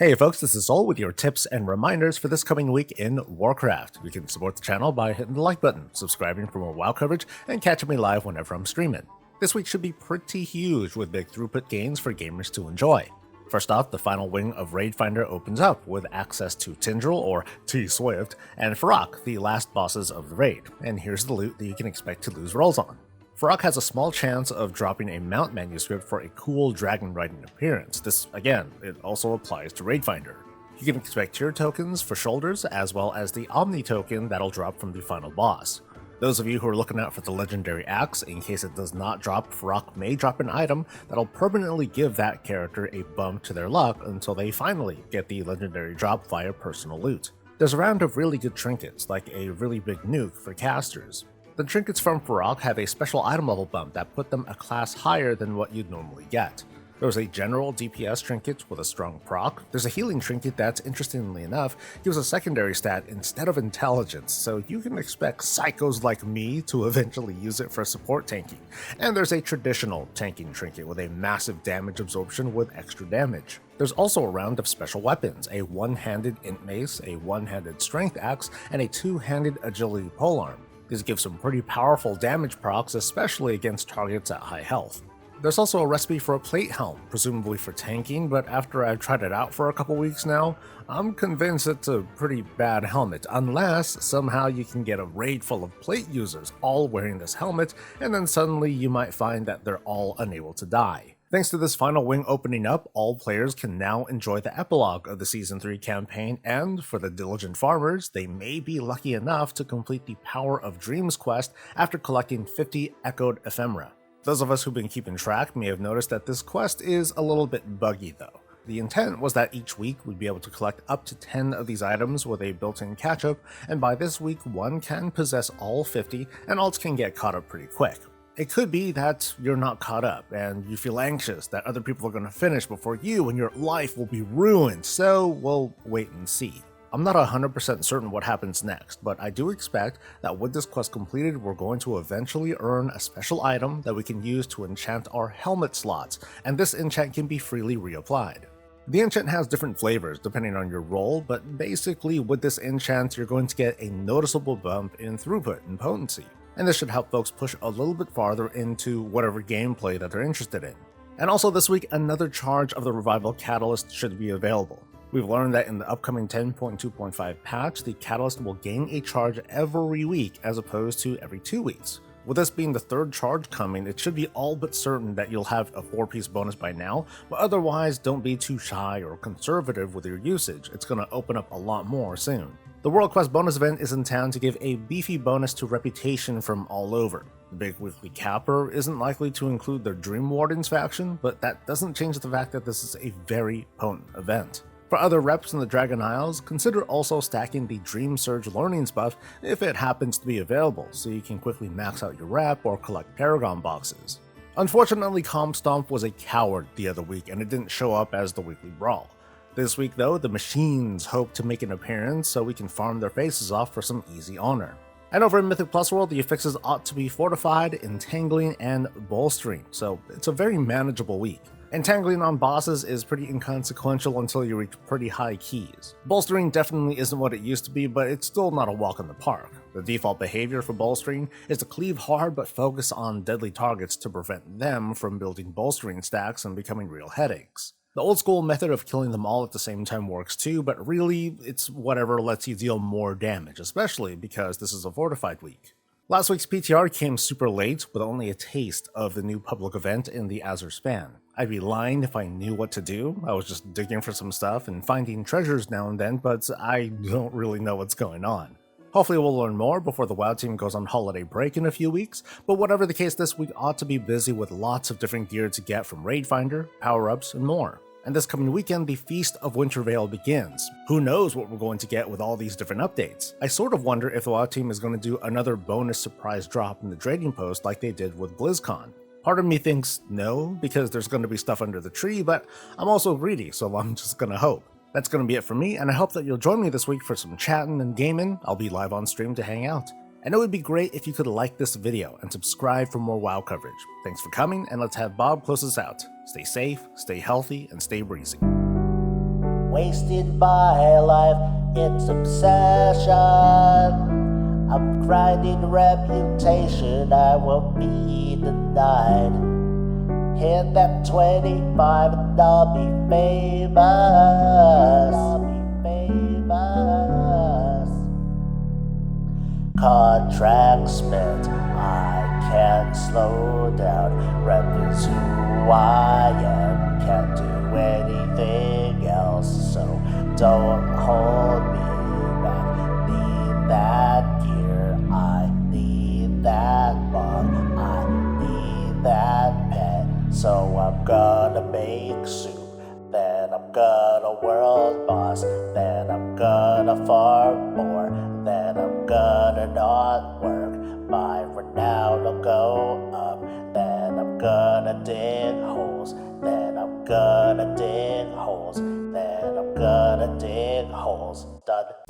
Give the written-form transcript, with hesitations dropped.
Hey folks, this is Soul with your tips and reminders for this coming week in Warcraft. You can support the channel by hitting the like button, subscribing for more WoW coverage, and catching me live whenever I'm streaming. This week should be pretty huge with big throughput gains for gamers to enjoy. First off, the final wing of Raid Finder opens up with access to Tindril, or T-Swift, and Farok, the last bosses of the raid, and here's the loot that you can expect to lose rolls on. Farok has a small chance of dropping a mount manuscript for a cool dragon riding appearance. This, again, it also applies to Raid Finder. You can expect tier tokens for shoulders, as well as the Omni token that'll drop from the final boss. Those of you who are looking out for the legendary axe, in case it does not drop, Farok may drop an item that'll permanently give that character a bump to their luck until they finally get the legendary drop via personal loot. There's a round of really good trinkets, like a really big nuke for casters. The trinkets from Farok have a special item level bump that put them a class higher than what you'd normally get. There's a general DPS trinket with a strong proc. There's a healing trinket that, interestingly enough, gives a secondary stat instead of intelligence, so you can expect psychos like me to eventually use it for support tanking. And there's a traditional tanking trinket with a massive damage absorption with extra damage. There's also a round of special weapons, a one-handed int mace, a one-handed strength axe, and a two-handed agility polearm. These give some pretty powerful damage procs, especially against targets at high health. There's also a recipe for a plate helm, presumably for tanking, but after I've tried it out for a couple weeks now, I'm convinced it's a pretty bad helmet, unless somehow you can get a raid full of plate users all wearing this helmet, and then suddenly you might find that they're all unable to die. Thanks to this final wing opening up, all players can now enjoy the epilogue of the Season 3 campaign, and for the diligent farmers, they may be lucky enough to complete the Power of Dreams quest after collecting 50 echoed ephemera. Those of us who've been keeping track may have noticed that this quest is a little bit buggy though. The intent was that each week we'd be able to collect up to 10 of these items with a built-in catch-up, and by this week one can possess all 50 and alts can get caught up pretty quick. It could be that you're not caught up and you feel anxious that other people are going to finish before you and your life will be ruined, so we'll wait and see. I'm not 100% certain what happens next, but I do expect that with this quest completed, we're going to eventually earn a special item that we can use to enchant our helmet slots, and this enchant can be freely reapplied. The enchant has different flavors depending on your role, but basically with this enchant you're going to get a noticeable bump in throughput and potency, and this should help folks push a little bit farther into whatever gameplay that they're interested in. And also this week, another charge of the Revival Catalyst should be available. We've learned that in the upcoming 10.2.5 patch, the Catalyst will gain a charge every week as opposed to every 2 weeks. With this being the third charge coming, it should be all but certain that you'll have a 4-piece bonus by now, but otherwise don't be too shy or conservative with your usage. It's going to open up a lot more soon. The World Quest bonus event is in town to give a beefy bonus to Reputation from all over. The big weekly capper isn't likely to include the Dream Wardens faction, but that doesn't change the fact that this is a very potent event. For other reps in the Dragon Isles, consider also stacking the Dream Surge Learnings buff if it happens to be available, so you can quickly max out your rep or collect Paragon boxes. Unfortunately, Comstomp was a coward the other week and it didn't show up as the weekly brawl. This week though, the machines hope to make an appearance so we can farm their faces off for some easy honor. And over in Mythic Plus World, the affixes ought to be fortified, entangling, and bolstering, so it's a very manageable week. Entangling on bosses is pretty inconsequential until you reach pretty high keys. Bolstering definitely isn't what it used to be, but it's still not a walk in the park. The default behavior for bolstering is to cleave hard but focus on deadly targets to prevent them from building bolstering stacks and becoming real headaches. The old school method of killing them all at the same time works too, but really it's whatever lets you deal more damage, especially because this is a fortified week. Last week's PTR came super late with only a taste of the new public event in the Azure Span. I'd be lying if I knew what to do. I was just digging for some stuff and finding treasures now and then, but I don't really know what's going on. Hopefully we'll learn more before the WoW team goes on holiday break in a few weeks, but whatever the case, this week ought to be busy with lots of different gear to get from Raid Finder, power-ups, and more. And this coming weekend, the Feast of Wintervale begins. Who knows what we're going to get with all these different updates? I sort of wonder if the WoW team is going to do another bonus surprise drop in the trading post like they did with BlizzCon. Part of me thinks no, because there's going to be stuff under the tree, but I'm also greedy, so I'm just going to hope. That's going to be it for me, and I hope that you'll join me this week for some chatting and gaming. I'll be live on stream to hang out. And it would be great if you could like this video and subscribe for more WoW coverage. Thanks for coming, and let's have Bob close us out. Stay safe, stay healthy, and stay breezy. wasted my life, it's obsession. I'm grinding reputation, I won't be denied. Hit that 25 and I'll be famous. Contract spent, I can't slow down. Rep is who I am, can't do anything else. So don't hold me back. Need that gear, I need that bond, I need that pet. So I'm gonna make soup, then I'm gonna world boss, then I'm gonna farm more, then I'm gonna not work. My renown will go up, then I'm gonna dig holes, then I'm gonna dig holes, then I'm gonna dig holes. Done.